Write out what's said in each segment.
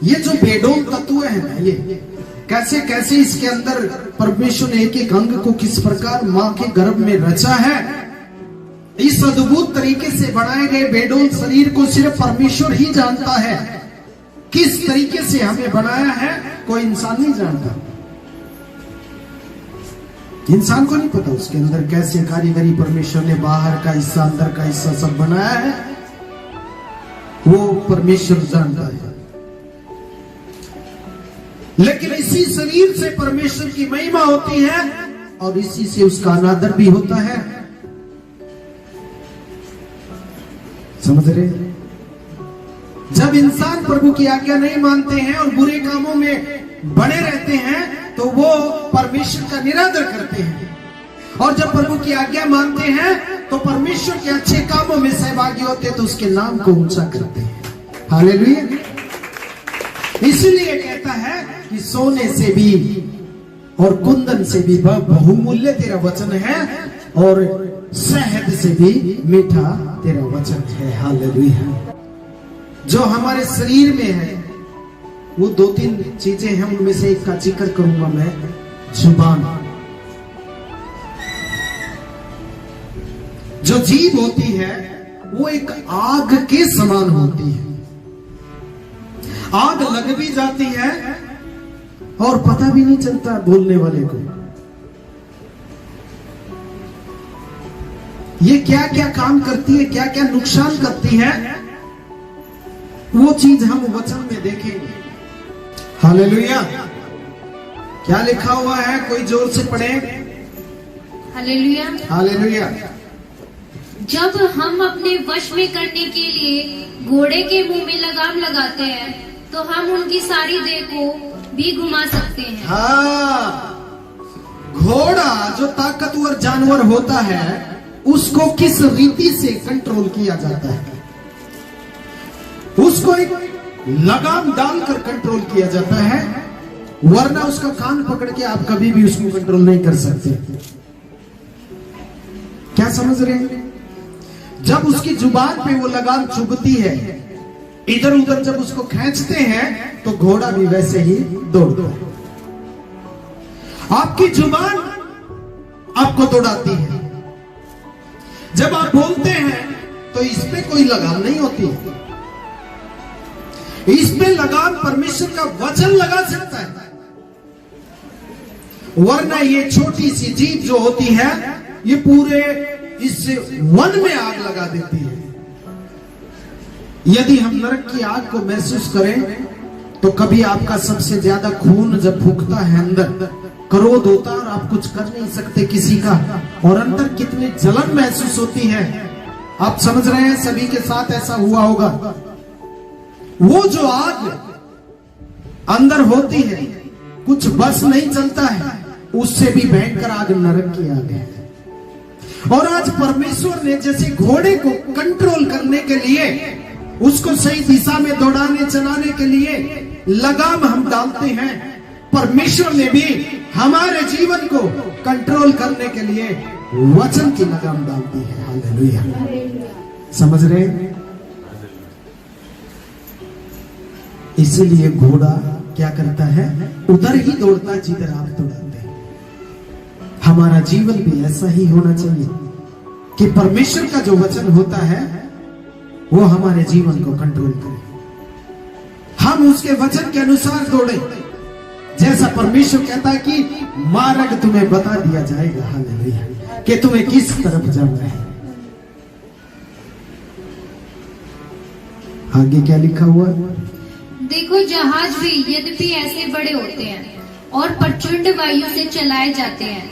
ये जो बेडोल तत्व है ना, ये कैसे कैसे इसके अंदर परमेश्वर ने एक एक अंग को किस प्रकार मां के गर्भ में रचा है, इस अद्भुत तरीके से बनाए गए बेडोल शरीर को सिर्फ परमेश्वर ही जानता है। किस तरीके से हमें बनाया है कोई इंसान नहीं जानता। इंसान को नहीं पता उसके अंदर कैसे कारीगरी परमेश्वर ने बाहर का हिस्सा अंदर का हिस्सा सब बनाया है, वो परमेश्वर जानता है। लेकिन इसी शरीर से परमेश्वर की महिमा होती है और इसी से उसका अनादर भी होता है। समझ रहे? जब इंसान प्रभु की आज्ञा नहीं मानते हैं और बुरे कामों में बने रहते हैं तो वो परमेश्वर का निरादर करते हैं, और जब प्रभु की आज्ञा मानते हैं तो परमेश्वर के अच्छे कामों में सहभागी होते हैं, तो उसके नाम को ऊंचा करते हैं। हालेलुया। इसलिए कहता है कि सोने से भी और कुंदन से भी बहुमूल्य तेरा वचन है और शहद से भी मीठा तेरा वचन है। हालेलुया। जो हमारे शरीर में है वो दो तीन चीजें हैं, उनमें से एक का जिक्र करूंगा मैं, जुबान। जो जीभ होती है वो एक आग के समान होती है। आग लग भी जाती है और पता भी नहीं चलता बोलने वाले को। ये क्या क्या काम करती है, क्या क्या नुकसान करती है, वो चीज हम वचन में देखेंगे। हालेलुया। क्या लिखा हुआ है, कोई जोर से पढ़े। हालेलुया। हालेलुया। जब हम अपने वश में करने के लिए घोड़े के मुंह में लगाम लगाते हैं तो हम उनकी सारी देह को भी घुमा सकते हैं। हाँ, घोड़ा जो ताकतवर जानवर होता है उसको किस रीति से कंट्रोल किया जाता है, उसको एक लगाम डालकर कंट्रोल किया जाता है, वरना उसका कान पकड़ के आप कभी भी उसको कंट्रोल नहीं कर सकते। क्या समझ रहे हैं? जब उसकी जुबान पे वो लगाम चुभती है, इधर उधर जब उसको खींचते हैं तो घोड़ा भी वैसे ही दौड़ता है। आपकी जुबान आपको दौड़ाती है। जब आप बोलते हैं तो इसमें कोई लगाम नहीं होती है, इसमें लगाम परमेश्वर का वचन लगा सकता है, वरना ये छोटी सी जीभ जो होती है ये पूरे इस वन में आग लगा देती है। यदि हम नरक की आग को महसूस करें तो कभी आपका सबसे ज्यादा खून जब फूकता है अंदर, क्रोध होता है और आप कुछ कर नहीं सकते किसी का, और अंदर कितनी जलन महसूस होती है। आप समझ रहे हैं, सभी के साथ ऐसा हुआ होगा। वो जो आग अंदर होती है, कुछ बस नहीं चलता है, उससे भी भयंकर आग नरक की आग है। और आज परमेश्वर ने जैसे घोड़े को कंट्रोल करने के लिए, उसको सही दिशा में दौड़ाने चलाने के लिए लगाम हम डालते हैं, परमेश्वर ने भी हमारे जीवन को कंट्रोल करने के लिए वचन की लगाम डालती है। हालेलुया। समझ रहे हैं? इसीलिए घोड़ा क्या करता है, उधर ही दौड़ता है जिधर आप दौड़ाते हैं। हमारा जीवन भी ऐसा ही होना चाहिए कि परमेश्वर का जो वचन होता है वो हमारे जीवन को कंट्रोल करे, हम उसके वचन के अनुसार दौड़े। जैसा परमेश्वर कहता है कि मार्ग तुम्हें बता दिया जाएगा, हालेलुया, कि तुम्हें किस तरफ जाना है। आगे क्या लिखा हुआ है? देखो, जहाज भी यद्यपि ऐसे बड़े होते हैं और प्रचंड वायु से चलाए जाते हैं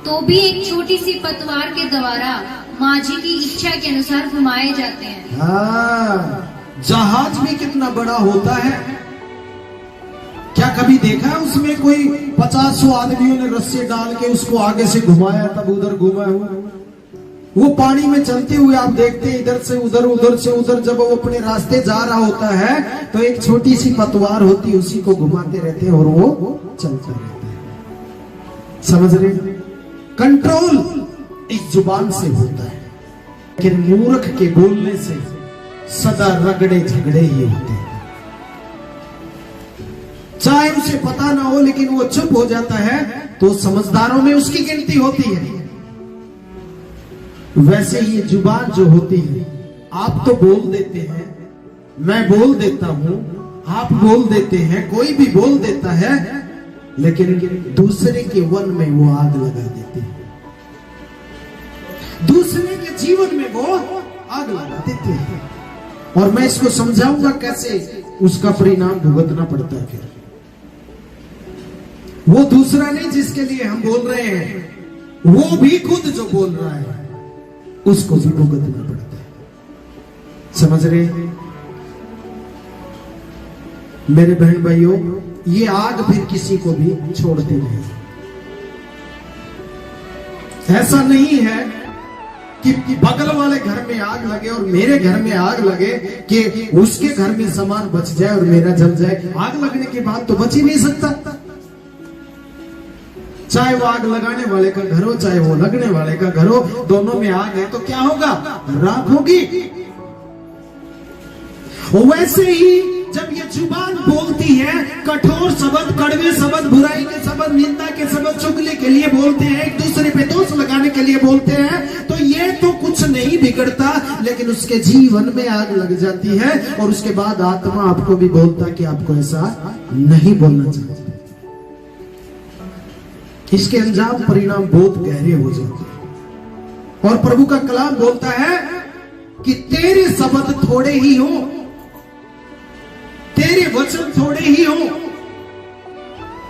तो भी एक छोटी सी पतवार के द्वारा माझी की इच्छा के अनुसार घुमाए जाते हैं। हाँ, जहाज भी कितना बड़ा होता है। क्या कभी देखा है उसमें कोई 50 आदमियों ने रस्से डाल के उसको आगे से घुमाया तब उधर घुमा हुआ? वो पानी में चलते हुए आप देखते हैं, इधर से उधर उधर से उधर, जब वो अपने रास्ते जा रहा होता है तो एक छोटी सी पतवार होती है, उसी को घुमाते रहते हैं और वो चलता रहता है। समझ रहे? कंट्रोल इस जुबान से होता है, लेकिन मूर्ख के बोलने से सदा रगड़े झगड़े ही होते हैं। चाहे उसे पता ना हो, लेकिन वो चुप हो जाता है तो समझदारों में उसकी गिनती होती है। वैसे ही जुबान जो होती है, आप तो बोल देते हैं, मैं बोल देता हूं, आप बोल देते हैं, कोई भी बोल देता है, लेकिन दूसरे के वन में वो आग लगा देती है, दूसरे के जीवन में वो आग लगा देती है। और मैं इसको समझाऊंगा कैसे उसका परिणाम भुगतना पड़ता है। फिर वो दूसरा नहीं जिसके लिए हम बोल रहे हैं, वो भी खुद जो बोल रहा है उसको भी भुगतना पड़ता है। समझ रहे हैं मेरे बहन भाइयों? ये आग फिर किसी को भी छोड़ती नहीं। ऐसा नहीं है कि बगल वाले घर में आग लगे और मेरे घर में आग लगे कि उसके घर में सामान बच जाए और मेरा जल जाए। आग लगने के बाद तो बच ही नहीं सकता। चाहे वो आग लगाने वाले का घर हो, चाहे वो लगने वाले का घर हो, दोनों में आग है तो क्या होगा? राख होगी। वैसे ही जब ये जुबान बोलती है कठोर शब्द, कड़वे शब्द, बुराई के शब्द, निंदा के शब्द, चुगली के लिए बोलते हैं, एक दूसरे पे दोष लगाने के लिए बोलते हैं, तो ये तो कुछ नहीं बिगड़ता, लेकिन उसके जीवन में आग लग जाती है। और उसके बाद आत्मा आपको भी बोलता कि आपको ऐसा नहीं बोलना चाहिए। इसके अंजाम परिणाम बहुत गहरे हो जाते हैं। और प्रभु का कलाम बोलता है कि तेरे शब्द थोड़े ही हो, तेरे वचन थोड़े ही हो।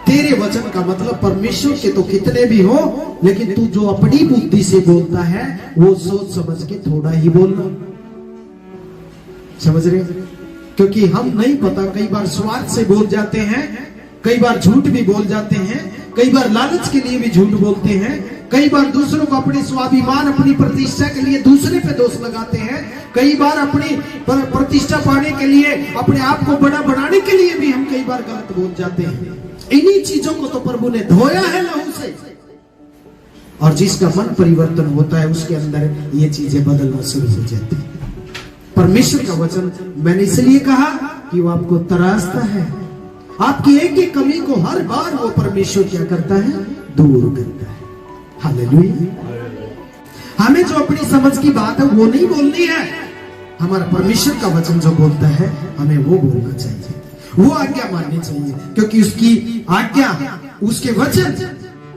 तेरे वचन का मतलब परमेश्वर के तो कितने भी हो, लेकिन तू जो अपनी बुद्धि से बोलता है वो सोच समझ के थोड़ा ही बोलना। समझ रहे? क्योंकि हम नहीं पता, कई बार स्वार्थ से बोल जाते हैं, कई बार झूठ भी बोल जाते हैं, कई बार लालच के लिए भी झूठ बोलते हैं, कई बार दूसरों को अपने स्वाभिमान, अपनी प्रतिष्ठा के लिए दूसरे पे दोष लगाते हैं, कई बार अपनी प्रतिष्ठा पाने के लिए, अपने आप को बड़ा बनाने के लिए भी हम कई बार गलत बोल जाते हैं। इन्हीं चीजों को तो प्रभु ने धोया है लहू से। और जिसका मन परिवर्तन होता है उसके अंदर ये चीजें बदलना शुरू हो जाती है। परमेश्वर का वचन मैंने इसलिए कहा कि वो आपको तराशता है, आपकी एक एक कमी को हर बार वो परमेश्वर क्या करता है? दूर करता है। हालेलुया। हमें जो अपनी समझ की बात है वो नहीं बोलनी है, हमारा परमेश्वर का वचन जो बोलता है हमें वो बोलना चाहिए, वो आज्ञा माननी चाहिए, क्योंकि उसकी आज्ञा, उसके वचन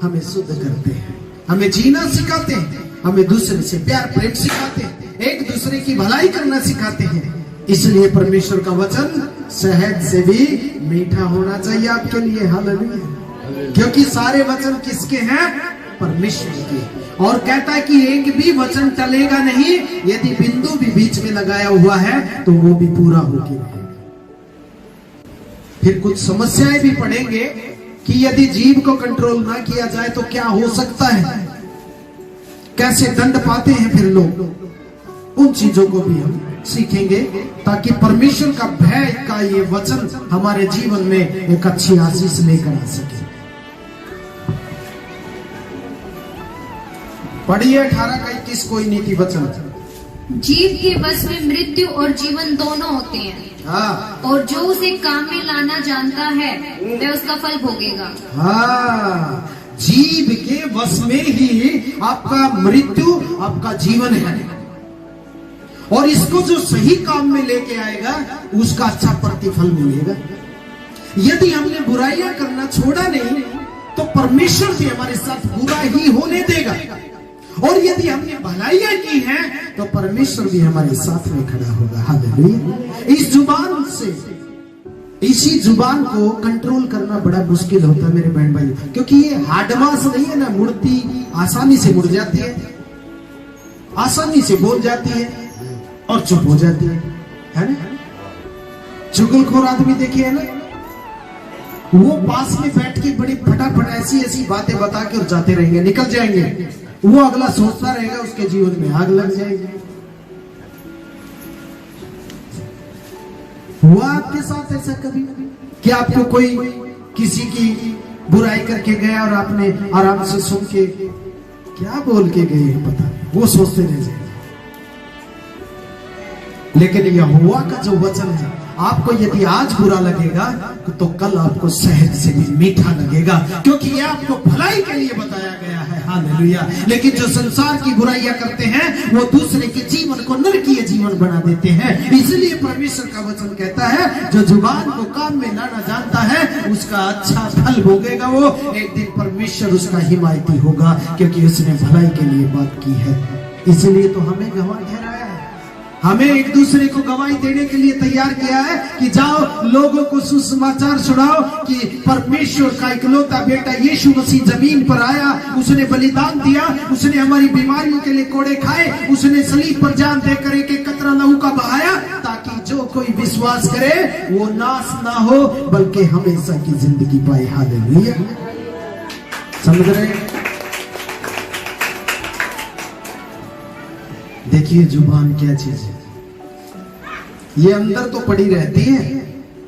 हमें शुद्ध करते हैं, हमें जीना सिखाते हैं, हमें दूसरे से प्यार प्रेम सिखाते हैं, एक दूसरे की भलाई करना सिखाते हैं। इसलिए परमेश्वर का वचन शहद से भी मीठा होना चाहिए आपके लिए। हालेलुया। क्योंकि सारे वचन किसके हैं? परमेश्वर के। और कहता है कि एक भी वचन टलेगा नहीं, यदि बिंदु भी बीच में लगाया हुआ है तो वो भी पूरा होके रहेगा। फिर कुछ समस्याएं भी पड़ेंगे कि यदि जीभ को कंट्रोल ना किया जाए तो क्या हो सकता है, कैसे दंड पाते हैं फिर लोग। उन चीजों को भी हम सीखेंगे ताकि परमेश्वर का भय का ये वचन हमारे जीवन में एक अच्छी आशीष लेकर आ सके। पढ़िए 18 का 21 कोई नीति वचन। जीव के बस में मृत्यु और जीवन दोनों होते हैं। हाँ। और जो उसे काम में लाना जानता है वह उसका फल भोगेगा। हाँ, जीव के बस में ही आपका मृत्यु, आपका जीवन है। और इसको जो सही काम में लेके आएगा उसका अच्छा प्रतिफल मिलेगा। यदि हमने बुराइयां करना छोड़ा नहीं तो परमेश्वर भी हमारे साथ बुरा ही होने देगा, और यदि हमने भलाइयां की हैं तो परमेश्वर भी हमारे साथ में खड़ा होगा। हालेलुया। इस जुबान से, इसी जुबान को कंट्रोल करना बड़ा मुश्किल होता है मेरे बहन भाई, क्योंकि ये हाडमास नहीं है ना, मुड़ती आसानी से मुड़ जाती है, आसानी से बोल जाती है और चुप हो जाती है ना। चुगलखोर आदमी देखिए ना, वो पास में बैठ के बड़ी फटाफट ऐसी ऐसी बातें बता के और जाते रहेंगे, निकल जाएंगे। वो अगला सोचता रहेगा, उसके जीवन में आग लग जाएगी। हुआ आपके साथ ऐसा कभी कि आपको कोई किसी की बुराई करके गया और आपने आराम से सुन के क्या बोल के गए पता नहीं, वो सोचते रह जाएंगे। लेकिन यहोवा का जो वचन है आपको यदि आज बुरा लगेगा तो कल आपको शहद से भी मीठा लगेगा, क्योंकि ये आपको भलाई के लिए बताया गया है। हालेलुया। लेकिन जो संसार की बुराइयां करते हैं वो दूसरे के जीवन को नरकीय जीवन बना देते हैं। इसलिए परमेश्वर का वचन कहता है जो जुबान को काम में लाना जानता है उसका अच्छा फल भोगेगा। वो एक दिन परमेश्वर उसका हिमायती होगा, क्योंकि उसने भलाई के लिए बात की है। इसलिए तो हमें गवाह ठहराया है, हमें एक दूसरे को गवाही देने के लिए तैयार किया है कि जाओ लोगों को सुसमाचार सुनाओ कि परमेश्वर का इकलौता बेटा यीशु मसीह जमीन पर आया, उसने बलिदान दिया, उसने हमारी बीमारियों के लिए कोड़े खाए, उसने सलीब पर जान देकर एक कतरा लहू का बहाया, ताकि जो कोई विश्वास करे वो नाश ना हो बल्कि हमेशा की जिंदगी पाए। हालेलुया। समझ रहे हैं? देखिए जुबान क्या चीज है, ये अंदर तो पड़ी रहती है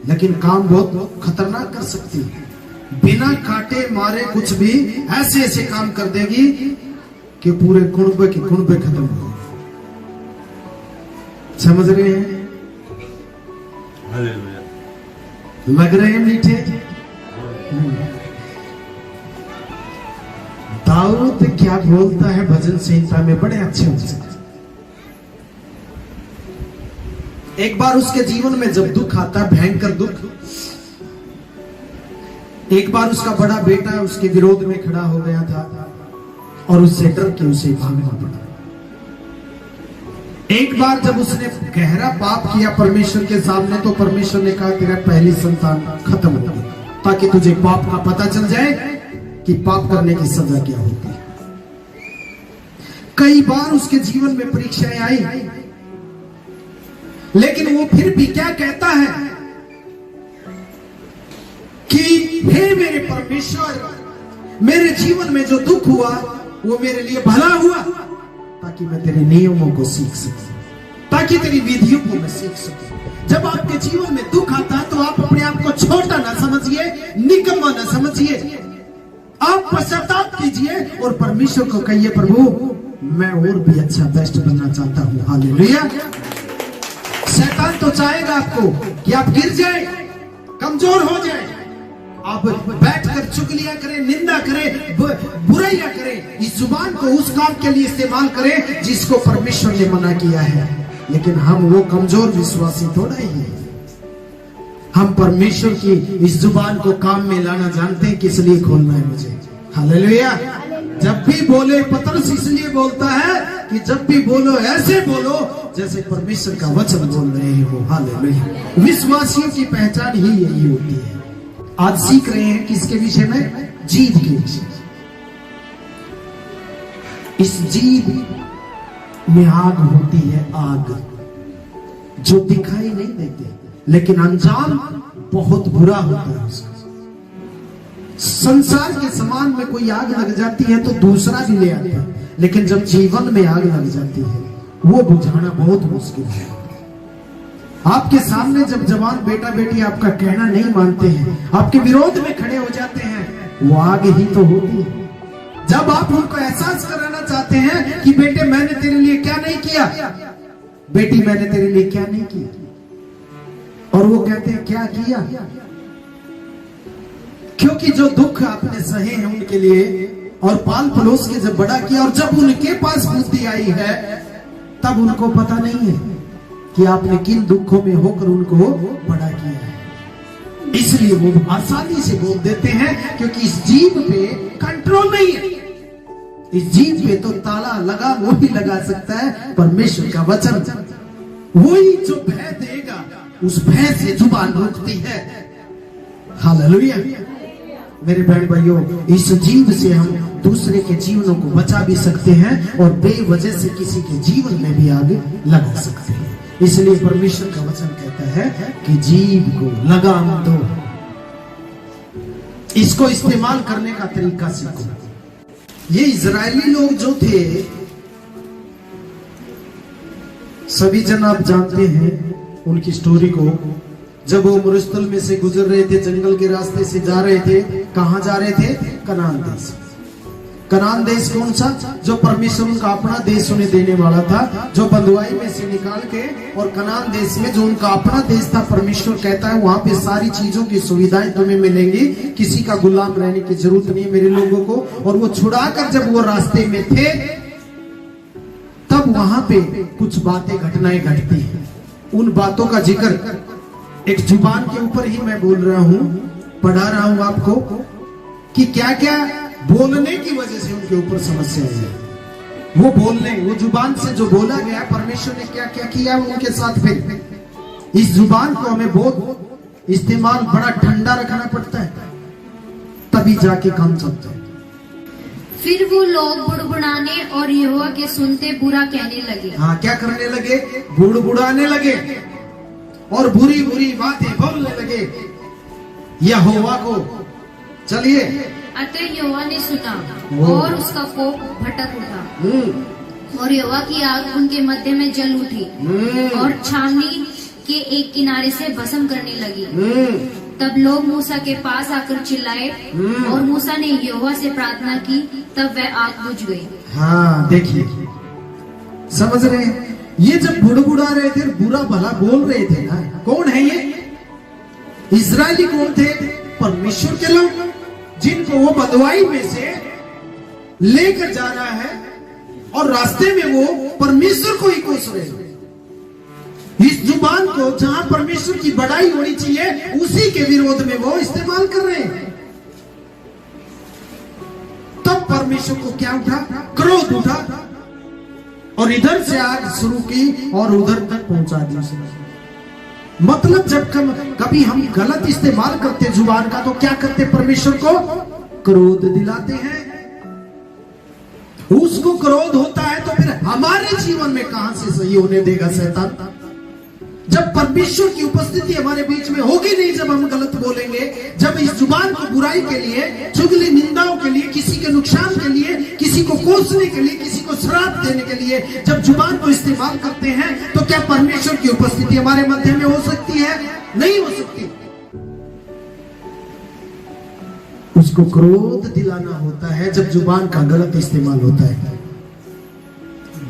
लेकिन काम बहुत खतरनाक कर सकती है। बिना काटे मारे कुछ भी ऐसे ऐसे काम कर देगी कि पूरे कुनबे के कुनबे खत्म हो। समझ रहे हैं? लग रहे हैं मीठे? दाऊद क्या बोलता है भजन संहिता में, बड़े अच्छे होते हैं। एक बार उसके जीवन में जब दुख आता है, भयंकर दुख, एक बार उसका बड़ा बेटा उसके विरोध में खड़ा हो गया था और उससे डर के उसे भागना पड़ा। एक बार जब उसने गहरा पाप किया परमेश्वर के सामने, तो परमेश्वर ने कहा तेरा पहली संतान खत्म हो गई, ताकि तुझे पाप का पता चल जाए कि पाप करने की सजा क्या होती है। कई बार उसके जीवन में परीक्षाएं आई, लेकिन वो फिर भी क्या कहता है कि हे मेरे परमेश्वर, मेरे जीवन में जो दुख हुआ वो मेरे लिए भला हुआ, ताकि मैं तेरे नियमों को सीख सकूं, ताकि तेरी विधियों को मैं सीख सकूं। जब आपके जीवन में दुख आता है तो आप अपने आप को छोटा ना समझिए, निकम्मा ना समझिए, आप पश्चाताप कीजिए और परमेश्वर को कहिए प्रभु मैं और भी अच्छा बेस्ट बनना चाहता हूं। हालेलुया। शैतान तो चाहेगा आपको कि आप गिर जाए, कमजोर हो जाए, आप बैठकर चुगलियां करें, निंदा करें, बुराइयां करें, इस जुबान को उस काम के लिए इस्तेमाल करें जिसको परमेश्वर ने मना किया है। लेकिन हम वो कमजोर विश्वासी थोड़ा ही है, हम परमेश्वर की इस जुबान को काम में लाना जानते हैं किस लिए खोलना है मुझे। हालेलुया। जब भी बोले, पतरस इसलिए बोलता है कि जब भी बोलो ऐसे बोलो जैसे परमेश्वर का वचन बोल रहे हैं वो। हालेलुया। विश्वासियों की पहचान ही यही होती है। आज सीख रहे हैं किसके विषय में? जीभ के विषय। इस जीभ में आग होती है, आग जो दिखाई नहीं देती लेकिन अंजाम बहुत बुरा होता है उसका। संसार के समान में कोई आग लग जाती है तो दूसरा भी ले आता है, लेकिन जब जीवन में आग लग जाती है वो बुझाना बहुत मुश्किल है। आपके सामने जब जवान बेटा बेटी आपका कहना नहीं मानते हैं, आपके विरोध में खड़े हो जाते हैं, वो आग ही तो होती है। जब आप उनको एहसास कराना चाहते हैं कि बेटे मैंने तेरे लिए क्या नहीं किया, बेटी मैंने तेरे लिए क्या नहीं किया, और वो कहते हैं क्या किया, क्योंकि जो दुख आपने सहे हैं उनके लिए और पाल पलोस के जब बड़ा किया, और जब उनके पास बुद्धि आई है तब उनको पता नहीं है कि आपने किन दुखों में होकर उनको बड़ा किया है। इसलिए वो आसानी से बोल देते हैं, क्योंकि इस जीभ पे कंट्रोल नहीं है। इस जीभ पे तो ताला लगा वो ही लगा सकता है परमेश्वर का वचन। वही जो भय देगा उस भय से जुबान रुकती है। हालेलुया। मेरे बहन भाइयों, इस जीव से हम दूसरे के जीवनों को बचा भी सकते हैं और बेवजह से किसी के जीवन में भी आग लगा सकते हैं। इसलिए परमेश्वर का वचन कहता है कि जीव को लगाम दो, इसको इस्तेमाल करने का तरीका सीखो। ये इजरायली लोग जो थे, सभी जन आप जानते हैं उनकी स्टोरी को। जब वो मुरस्तल में से गुजर रहे थे, जंगल के रास्ते से जा रहे थे, कहां जा रहे थे? कनान देश। कनान देश कौन सा? जो परमेश्वर उनका अपना देश उन्हें देने वाला था, जो बंधुआई में से निकाल के, और कनान देश में जो उनका अपना देश था, परमेश्वर कहता है वहां पे सारी चीजों की सुविधाएं तुम्हें मिलेंगी, किसी का गुलाम रहने की जरूरत नहीं है मेरे लोगों को। और वो छुड़ाकर जब वो रास्ते में थे तब वहां पे कुछ बातें घटनाएं घटती हैं। उन बातों का जिक्र एक जुबान के ऊपर ही मैं बोल रहा हूं, पढ़ा रहा हूं आपको कि क्या क्या बोलने की वजह से उनके ऊपर समस्या है। वो बोलने, वो जुबान से जो बोला गया, परमेश्वर ने क्या क्या किया उनके साथ। फिर इस जुबान को हमें बहुत इस्तेमाल बड़ा ठंडा रखना पड़ता है, तभी जाके काम चलता है। फिर वो लोग बुड़बुड़ाने और यहोवा के सुनते बुरा कहने लगे। हाँ, क्या करने लगे? बुड़बुड़ाने लगे और बुरी बुरी बातें बोलने लगे यहोवा को। चलिए, अतः यहोवा ने सुना और उसका कोप भटक उठा और यहोवा की आग उनके मध्य में जल उठी और छावनी के एक किनारे से भस्म करने लगी। तब लोग मूसा के पास आकर चिल्लाए और मूसा ने यहोवा से प्रार्थना की, तब वह आग बुझ गई। हाँ, देखिए, समझ रहे हैं? ये जब बुड़बुड़ा रहे थे, बुरा भला बोल रहे थे ना, कौन है ये? इजरायली कौन थे? परमेश्वर के लोग, जिनको वो बंधुआई में से लेकर जा रहा है और रास्ते में वो परमेश्वर को ही कोस रहे हैं। इस जुबान को जहां परमेश्वर की बड़ाई होनी चाहिए, उसी के विरोध में वो इस्तेमाल कर रहे हैं। तब परमेश्वर को क्या उठा? क्रोध उठा और इधर से आग शुरू की और उधर तक पहुंचा दी उसने। मतलब जब कभी हम गलत इस्तेमाल करते जुबान का, तो क्या करते? परमेश्वर को क्रोध दिलाते हैं। उसको क्रोध होता है तो फिर हमारे जीवन में कहां से सही होने देगा शैतान? जब परमेश्वर की उपस्थिति हमारे बीच में होगी नहीं, जब हम गलत बोलेंगे, जब इस जुबान को बुराई के लिए, चुगली निंदाओं के लिए, किसी के नुकसान के लिए, किसी को कोसने के लिए, किसी को श्राप देने के लिए जब जुबान को इस्तेमाल करते हैं, तो क्या परमेश्वर की उपस्थिति हमारे मध्य में हो सकती है? नहीं हो सकती। उसको क्रोध दिलाना होता है जब जुबान का गलत इस्तेमाल होता है,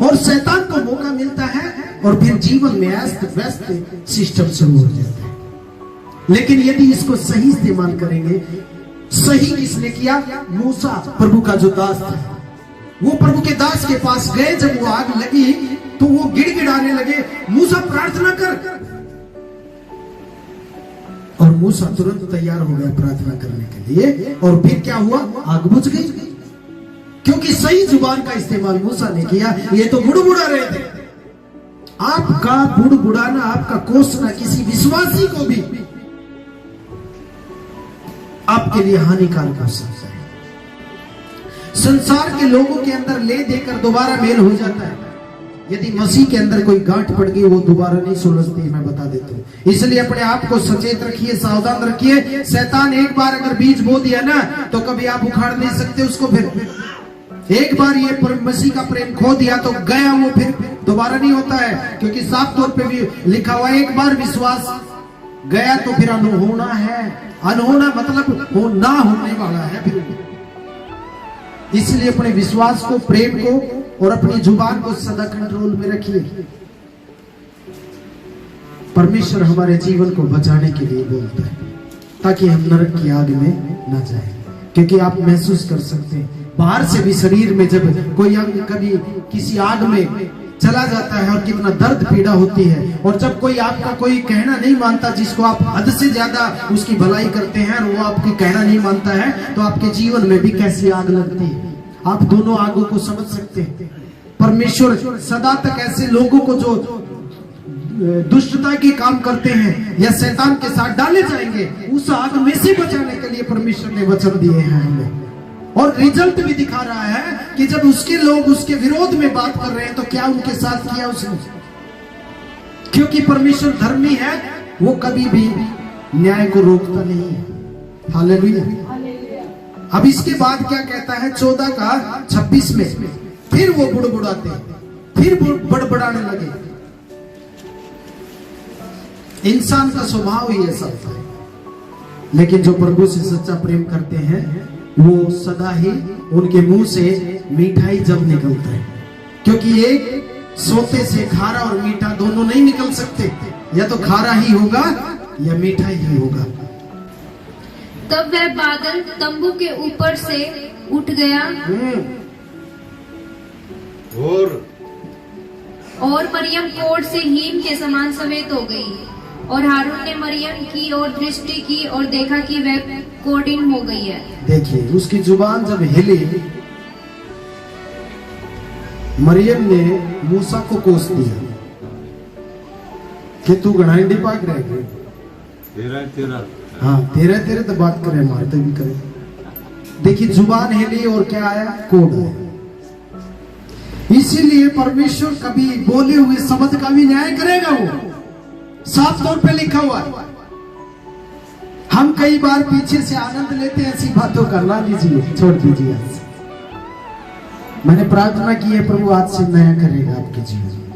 और शैतान को मौका मिलता है और फिर जीवन में अस्त व्यस्त सिस्टम शुरू हो जाता है। लेकिन यदि इसको सही इस्तेमाल करेंगे, सही किसने किया? मूसा, प्रभु का जो दास था, वो प्रभु के दास के पास गए। जब वो आग लगी तो वो गिड़गिड़ाने लगे, मूसा प्रार्थना कर। और मूसा तुरंत तैयार हो गया प्रार्थना करने के लिए, और फिर क्या हुआ? आग बुझ गई, क्योंकि सही जुबान का इस्तेमाल मूसा ने किया। ये तो बुड़बुड़ा रहे थे। आपका बुड़बुड़ाना, आपका कोसना किसी विश्वासी को भी आपके लिए हानिकारक हो सकता है। संसार के लोगों के अंदर ले देकर दोबारा मेल हो जाता है। यदि मसीह के अंदर कोई गांठ पड़ गई, वो दोबारा नहीं सुलझती, मैं बता देता हूं। इसलिए अपने आप को सचेत रखिए, सावधान रखिए। शैतान एक बार अगर बीज बो दिया ना, तो कभी आप उखाड़ नहीं सकते उसको। फिर एक बार ये मसीह का प्रेम खो दिया तो गया, वो फिर दोबारा नहीं होता है। क्योंकि साफ तौर पे भी लिखा हुआ है, एक बार विश्वास गया तो फिर अनहोना है। अनहोना मतलब हो ना होने वाला है फिर। इसलिए अपने विश्वास को, प्रेम को और अपनी जुबान को सदा कंट्रोल में रखिए। परमेश्वर हमारे जीवन को बचाने के लिए बोलता है, ताकि हम नरक की आग में न जाए। क्योंकि आप महसूस कर सकते हैं, बाहर से भी शरीर में जब कोई अंग कभी किसी आग में चला जाता है और कितना दर्द पीड़ा होती है। और जब कोई आपका कोई कहना नहीं मानता, जिसको आप हद से ज्यादा उसकी भलाई करते हैं और वो आपकी कहना नहीं मानता है, तो आपके जीवन में भी कैसी आग लगती है। आप दोनों आगों को समझ सकते हैं। परमेश्वर सदा तक ऐसे लोगों को जो दुष्टता के काम करते हैं या शैतान के साथ डाले जाएंगे, उस आग में से बचाने के लिए परमेश्वर ने वचन दिए हैं हमें। और रिजल्ट भी दिखा रहा है कि जब उसके लोग उसके विरोध में बात कर रहे हैं, तो क्या उनके साथ किया उसने। क्योंकि परमेश्वर धर्मी है, वो कभी भी न्याय को रोकता नहीं है। हालेलुया। अब इसके बाद क्या कहता है 14 का 26 में, फिर वो बुड़बुड़ाते, फिर बड़बड़ाने लगे। इंसान का स्वभाव ही ऐसा होता है, लेकिन जो प्रभु से सच्चा प्रेम करते हैं वो सदा ही उनके मुंह से मिठाई जब निकलता है, क्योंकि एक सोते से खारा और मीठा दोनों नहीं निकल सकते, या तो खारा ही होगा या मीठा ही होगा। तब वह बादल तंबू के ऊपर से उठ गया और मरियम कोढ़ से हीम के समान सफेद हो गई। और हारून ने मरियम की ओर दृष्टि की और देखा कि वह कोढ़िन हो गई है। देखिए उसकी जुबान जब हिली, मरियम ने मूसा को कोस दिया कि तू गणाइंडी पाक रह गए। हाँ तेरे तो बात करे, हमारे तो भी करे। देखिए जुबान हिली और क्या आया, कोढ़ आया। इसीलिए परमेश्वर कभी बोले हुए शब्द का भी न्याय करेगा, वो साफ तौर पे लिखा हुआ है। हम कई बार पीछे से आनंद लेते हैं ऐसी बातों का, ना लीजिए, छोड़ दीजिए। आज से मैंने प्रार्थना की है प्रभु आज से नया करेगा आपके जीवन में,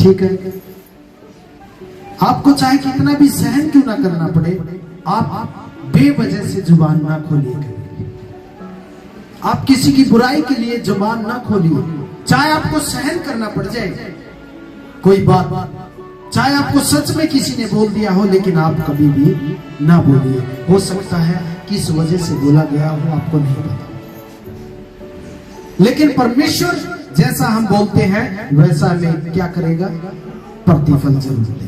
ठीक है। आपको चाहे कितना भी सहन क्यों ना करना पड़े, आप बेवजह से जुबान ना खोलिए कभी। आप किसी की बुराई के लिए जुबान ना खोलिए, चाहे आपको सहन करना पड़ जाए कोई बात, चाहे आपको सच में किसी ने बोल दिया हो, लेकिन आप कभी भी ना बोलिए। हो सकता है किस वजह से बोला गया हो आपको नहीं पता, लेकिन परमेश्वर जैसा हम बोलते हैं वैसा हमें क्या करेगा, प्रतिफल जरूर देगा।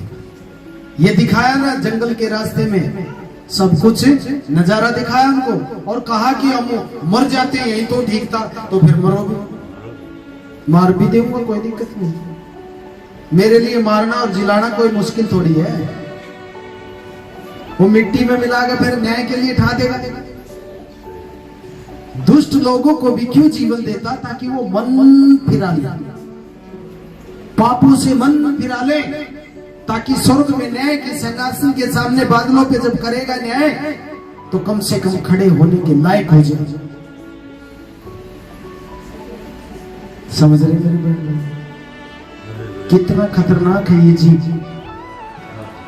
ये दिखाया ना जंगल के रास्ते में, सब कुछ नजारा दिखाया उनको और कहा कि हम मर जाते हैं यही तो ठीक था, तो फिर मरोगे, मार भी दूंगा, कोई दिक्कत नहीं। मेरे लिए मारना और जिलाना कोई मुश्किल थोड़ी है। वो मिट्टी में मिलाकर फिर न्याय के लिए ठा देगा। दुष्ट लोगों को भी क्यों जीवन देता, ताकि वो मन फिरा ले, पापों से मन फिरा ले, ताकि स्वर्ग में न्याय के सिंहासन के सामने बादलों पे जब करेगा न्याय, तो कम से कम खड़े होने के लायक हो जाए। समझ रहे मेरे बहन, कितना खतरनाक है ये चीज।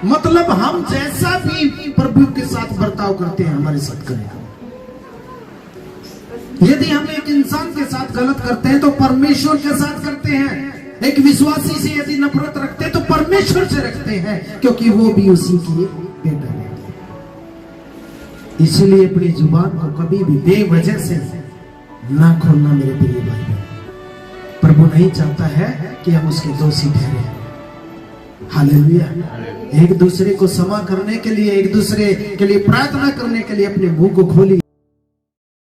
मतलब हम जैसा भी प्रभु के साथ बर्ताव करते हैं हमारे साथ करेगा। यदि हम एक इंसान के साथ गलत करते हैं तो परमेश्वर के साथ करते हैं। एक विश्वासी से यदि नफरत रखते हैं तो परमेश्वर से रखते हैं, क्योंकि वो भी उसी की बेटा है। इसीलिए अपनी जुबान को कभी भी बेवजह से ना खोलना मेरे प्रिय भाई बहन। प्रभु नहीं चाहता है कि हम उसके दोषी ठहरे। हालेलुया। एक दूसरे को क्षमा करने के लिए, एक दूसरे के लिए प्रार्थना करने के लिए अपने मुंह को खोलिए।